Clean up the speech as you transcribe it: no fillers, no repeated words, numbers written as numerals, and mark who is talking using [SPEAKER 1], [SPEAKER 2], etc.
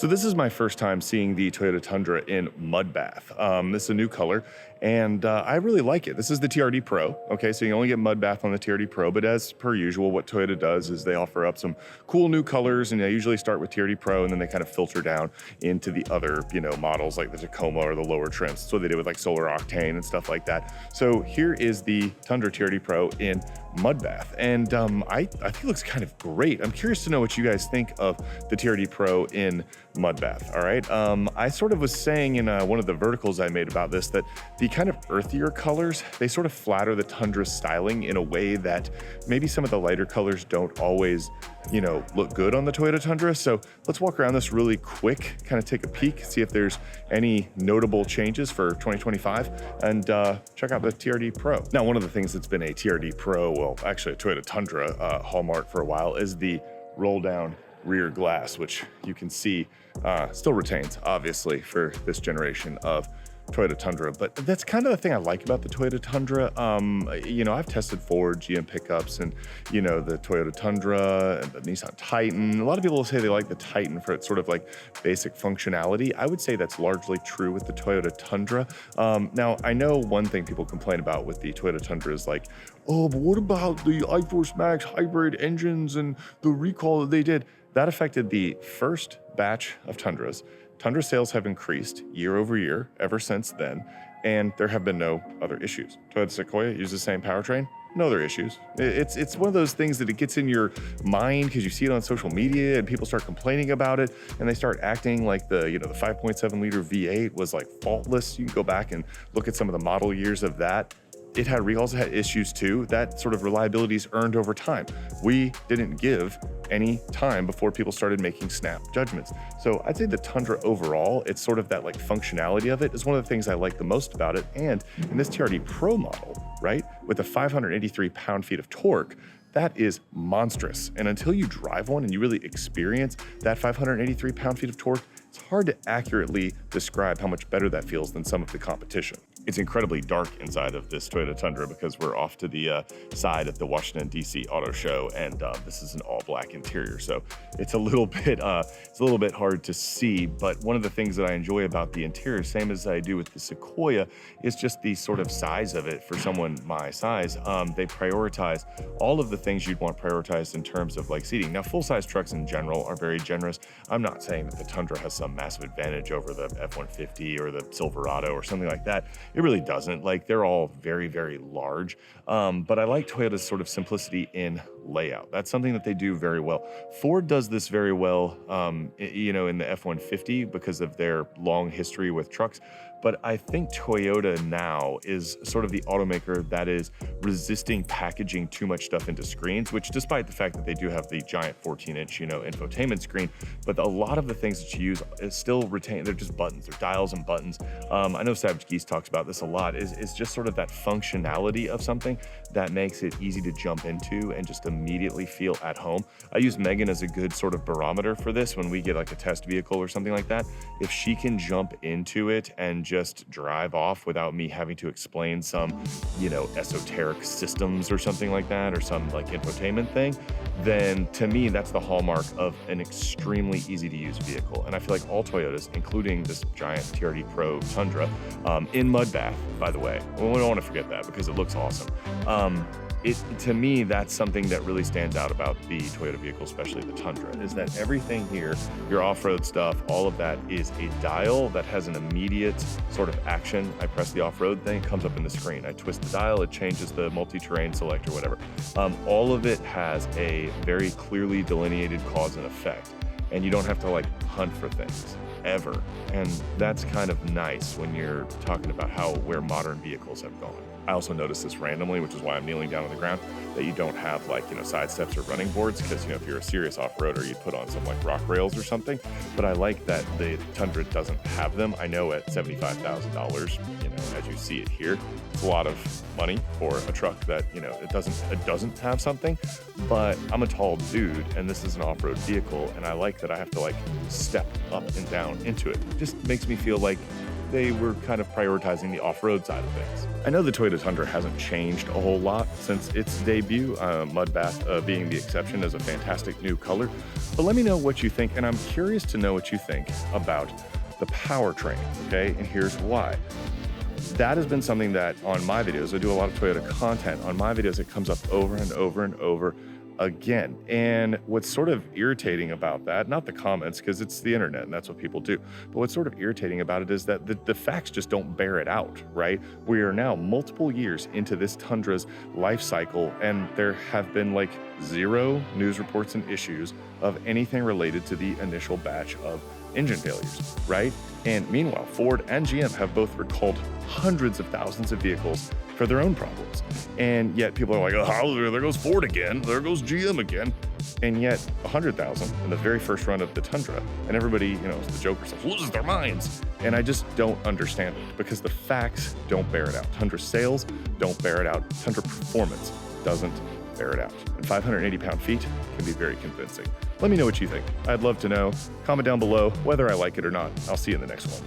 [SPEAKER 1] So this is my first time seeing the Toyota Tundra in Mudbath. This is a new color, and I really like it. This is the TRD Pro, okay? So you only get Mudbath on the TRD Pro, but as per usual, what Toyota does is they offer up some cool new colors, and they usually start with TRD Pro, and then they kind of filter down into the other, models like the Tacoma or the lower trims. That's what they did with like Solar Octane and stuff like that. So here is the Tundra TRD Pro in Mudbath, and I think it looks kind of great. I'm curious to know what you guys think of the TRD Pro in Mudbath. All right, I sort of was saying in one of the verticals I made about this that the kind of earthier colors, they sort of flatter the Tundra's styling in a way that maybe some of the lighter colors don't always, look good on the Toyota Tundra. So let's walk around this really quick, kind of take a peek, see if there's any notable changes for 2025, and check out the TRD Pro. Now, one of the things that's been a TRD Pro, well, actually a Toyota Tundra hallmark for a while, is the roll down rear glass, which you can see still retains, obviously, for this generation of Toyota Tundra. But that's kind of the thing I like about the Toyota Tundra. I've tested Ford, GM pickups, and the Toyota Tundra and the Nissan Titan. A lot of people say they like the Titan for its sort of like basic functionality. I would say that's largely true with the Toyota Tundra. Now, I know one thing people complain about with the Toyota Tundra is like, oh, but what about the iForce Max hybrid engines and the recall that they did? That affected the first batch of Tundras. Tundra sales have increased year over year ever since then, and there have been no other issues. Toyota Sequoia uses the same powertrain, no other issues. It's one of those things that it gets in your mind because you see it on social media and people start complaining about it, and they start acting like the 5.7 liter V8 was like faultless. You can go back and look at some of the model years of that. It had recalls, it had issues too. That sort of reliability is earned over time. We didn't give any time before people started making snap judgments. So I'd say the Tundra overall, it's sort of that like functionality of it is one of the things I like the most about it. And in this TRD Pro model, right, with the 583 pound-feet of torque, that is monstrous. And until you drive one and you really experience that 583 pound-feet of torque, it's hard to accurately describe how much better that feels than some of the competition. It's incredibly dark inside of this Toyota Tundra because we're off to the side of the Washington, D.C. Auto Show, and this is an all-black interior, so it's a little bit hard to see. But one of the things that I enjoy about the interior, same as I do with the Sequoia, is just the sort of size of it for someone my size. They prioritize all of the things you'd want prioritized in terms of like seating. Now, full-size trucks in general are very generous. I'm not saying that the Tundra has some massive advantage over the F-150 or the Silverado or something like that. It really doesn't. Like, they're all very, very large. But I like Toyota's sort of simplicity in layout. That's something that they do very well. Ford does this very well, in the F-150 because of their long history with trucks. But I think Toyota now is sort of the automaker that is resisting packaging too much stuff into screens, which despite the fact that they do have the giant 14-inch, infotainment screen, but a lot of the things that you use is still retain, they're just buttons, they're dials and buttons. I know Savage Geese talks about this a lot, is just sort of that functionality of something that makes it easy to jump into and just immediately feel at home. I use Megan as a good sort of barometer for this when we get like a test vehicle or something like that. If she can jump into it and just drive off without me having to explain some, esoteric systems or something like that, or some like infotainment thing, then to me, that's the hallmark of an extremely easy to use vehicle. And I feel like all Toyotas, including this giant TRD Pro Tundra, in Mudbath, by the way, we don't want to forget that because it looks awesome. To me, that's something that really stands out about the Toyota vehicle, especially the Tundra, is that everything here, your off-road stuff, all of that is a dial that has an immediate sort of action. I press the off-road thing, it comes up in the screen. I twist the dial, it changes the multi-terrain select or whatever. All of it has a very clearly delineated cause and effect, and you don't have to like hunt for things ever. And that's kind of nice when you're talking about where modern vehicles have gone. I also noticed this randomly, which is why I'm kneeling down on the ground, that you don't have like, side steps or running boards, because, if you're a serious off-roader, you'd put on some like rock rails or something. But I like that the Tundra doesn't have them. I know at $75,000, as you see it here, it's a lot of money for a truck that, it doesn't have something. But I'm a tall dude, and this is an off-road vehicle, and I like that I have to like step up and down into it. It just makes me feel like they were kind of prioritizing the off-road side of things. I know the Toyota Tundra hasn't changed a whole lot since its debut, Mudbath being the exception as a fantastic new color. But let me know what you think, and I'm curious to know what you think about the powertrain, okay? And here's why. That has been something that on my videos, I do a lot of Toyota content. On my videos, it comes up over and over and over again. And what's sort of irritating about that, not the comments, because it's the internet and that's what people do, but what's sort of irritating about it is that the facts just don't bear it out, right? We are now multiple years into this Tundra's life cycle, and there have been like 0 news reports and issues of anything related to the initial batch of engine failures, right? And meanwhile, Ford and GM have both recalled hundreds of thousands of vehicles for their own problems. And yet people are like, oh, there goes Ford again, there goes GM again. And yet 100,000 in the very first run of the Tundra, and everybody, the Joker stuff, loses their minds. And I just don't understand it because the facts don't bear it out. Tundra sales don't bear it out. Tundra performance doesn't bear it out. And 580 pound-feet can be very convincing. Let me know what you think. I'd love to know. Comment down below whether I like it or not. I'll see you in the next one.